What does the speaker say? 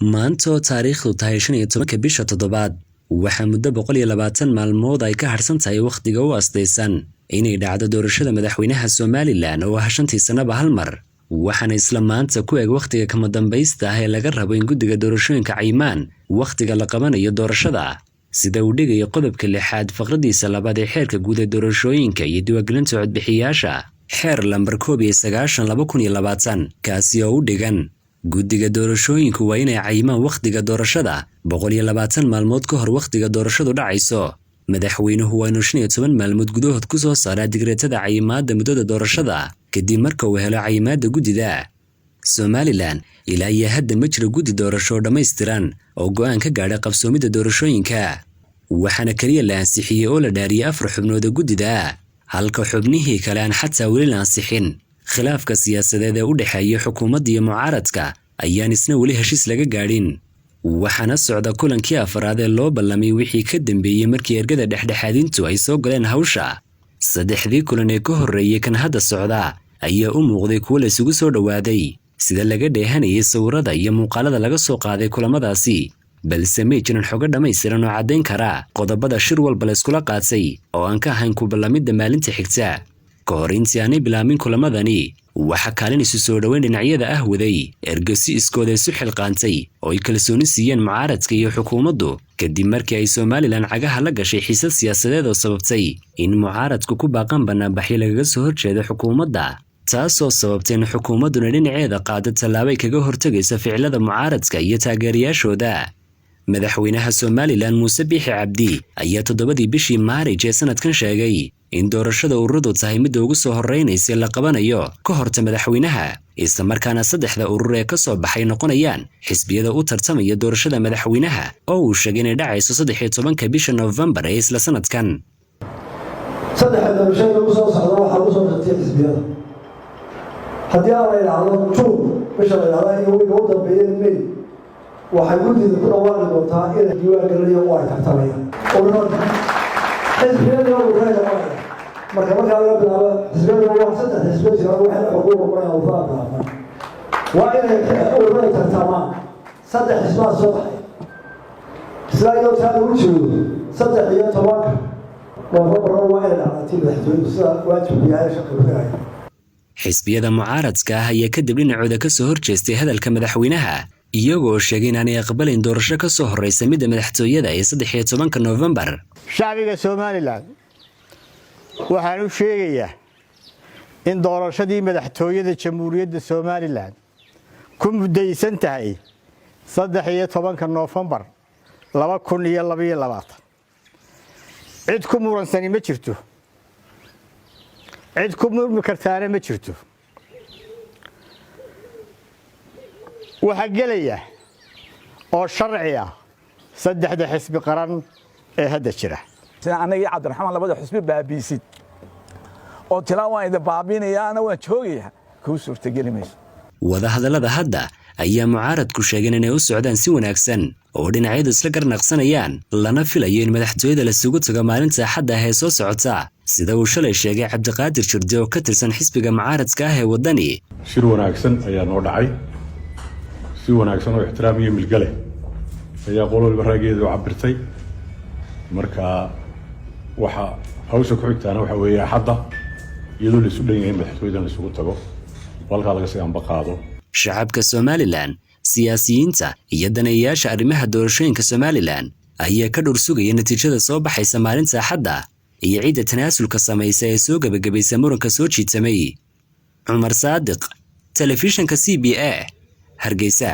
maanta oo taariikhdu tahay 15 bisha toddobaad waxaa muddo 120 maalmood ay ka harsan tahay waqtiga u asdaysan inay dhacdo doorashada madaxweynaha Soomaaliland oo ah 5 sanaba hal mar waxaana isla maanta ku eg waqtiga kama dambaysta ah ee laga rabo in guddiga doorashooyinka caymaan waqtiga la qabanayo doorashada sida uu dhigayo qodobka 6 faqradiisa labaad ee xeerka guud ee doorashooyinka iyo diiwaangelinta codbixiyaasha xeer lambar 19/2020 kaasi oo u dhigan guddiga doorashooyinku waa inay caymaan waqtiga doorashada 120 maalmood ka hor waqtiga doorashadu dhacayso madaxweynuhu waa inuu 15 maalmood gudahood ku soo saaraa digreetada caymaadda muddada doorashada kadib marka uu helo caymaadda guddida Somaliland ilaa iyo hadda ma jiro guddi doorasho dhammaystiran oo go'aan ka gaadhay qabsoomidda doorashooyinka waxaana kaliya la ansixiyay oo la dhaariyay 4 xubnood oo guddida halka xubnihii kale aan xataa weli la ansixin khilaafka siyaasadeed ee u dhaxeeya xukuumadda iyo mucaaradka ayaan isna weli heshiis laga gaadhin waxaana socda kulankii afraad ee loo ballamay wixii ka dambeeyay markii ergada dhexdhexaadintu ay soo galeen hawsha saddexdii kulan ee ka horreeyay kan hadda socda ayaa u muuqday kuwo la isugu soo dhawaaday sida laga dheehanayay sawirada iyo muuqaalada laga soo qaaday kulamadaasi balse ma jirin xogo dhammaystiran oo caddayn kara qodobada shir walba la iskula qaatay oo aan ka ahayn ku ballamidda maalinta xigta ka hor intii aanay bilaamin kulamadani waxa kaalin isu soo dhaweyn dhinacyada ah waday ergasi iskooda isu xilqaantay oo ay kalsooni siiyeen mucaaradka iyo xukuumaddu kadib markii ay Somaliland cagaha la gashay xiisad siyaasadeed oo sababtay in mucaaradku ku baaqan banaanbaxyo lagaga soo horjeedo xukuumadda taasoo sababtay in xukuumadduna dhinaceeda qaado tallaabo ay kaga hortagayso ficilada mucaaradka iyo taageerayaashooda madaxweynaha Somaliland Muuse Biixi Cabdi ayaa 7 bishii Maarch ee sanadkan sheegay in doorashada ururadu tahay mid ugu soo horeynaysa la qabanayo ka horta madaxweynaha isla markaana saddexda urur ee ka soo baxay noqonayaan xisbiyada u tartamaya doorashada madaxweynaha oo uu sheegay inay dhacayso 13 bisha November ee isla sanadkan saddexda doorashada ugu soo socda waxa uu soo dhigtay xisbiyada haddii aan la yiraahdo June bisha la yiraahdo iyo ugu dambeeyay May waxay guddiga ku dhawaaqi doontaa inay diiwaangeliyaan oo ay tartamayaan xisbiyada ururada marka laga bilaabo xisbiyada waa saddex xisbi jira waxay xuquuq u qorayaan ururada waa inay ururada tartamaan saddex xisbi soo baxay islaayoo taa ugu jiro 13 November waa inay dhacday madaxtooyada waajib yahay shaqada xisbiyada mucaaradka ah ayaa kadib dhinacooda ka soo horjeestay hadalka madaxweynaha iyagoo sheegay in aanay aqbalin doorasho ka soo horeysa midda madaxtooyada ee 13 November shacbiga Somaliland waxaan u sheegayaa in doorashadii madaxtooyada Jamhuuriyadda Somaliland ku mudaysan tahay 13 November 2022 cid ku muransan ma jirto cid ku murmi kartaana ma jirto waxa galaya oo sharci ah saddexda xisbi qaran ee hadda jira anaga Cabdiraxmaan labada xisbi baabiisid oo tilaawan baabinayana waan joogayaa ku suurtagelimayso wada hadallada hadda ayaa mucaaradku sheegeen inay u socdaan si wanaagsan oo dhinacyadu isla garnaqsanayaan lana filayo in madaxtooyada la sugu tago maalinta Axadda ee soo socota sida uu shalay sheegay Cabdiqaadir Jirde oo ka tirsan xisbiga mucaaradka ah ee wadani shir wanaagsan ayaa noo dhacay si wanaagsan oo ixtiraam iyo milgale ayaa qololba raageedu cabirtay marka waxa hawsha ku xigtaana waxa weeye Axadda iyadoo la isu dhanyahay madaxtooyada la isugu tago walka laga sii ambaqaado shacabka Somaliland siyaasiyiinta iyo daneeyaasha arrimaha doorashooyinka Somaliland ayaa ka dhur sugaya natiijada soo baxaysa maalinta Axadda iyo ciidda tanaasulka sameeyay ee soo gabagabaysa muranka soo jiitamay Umar Saadiq telefishinka CBA Hargeysa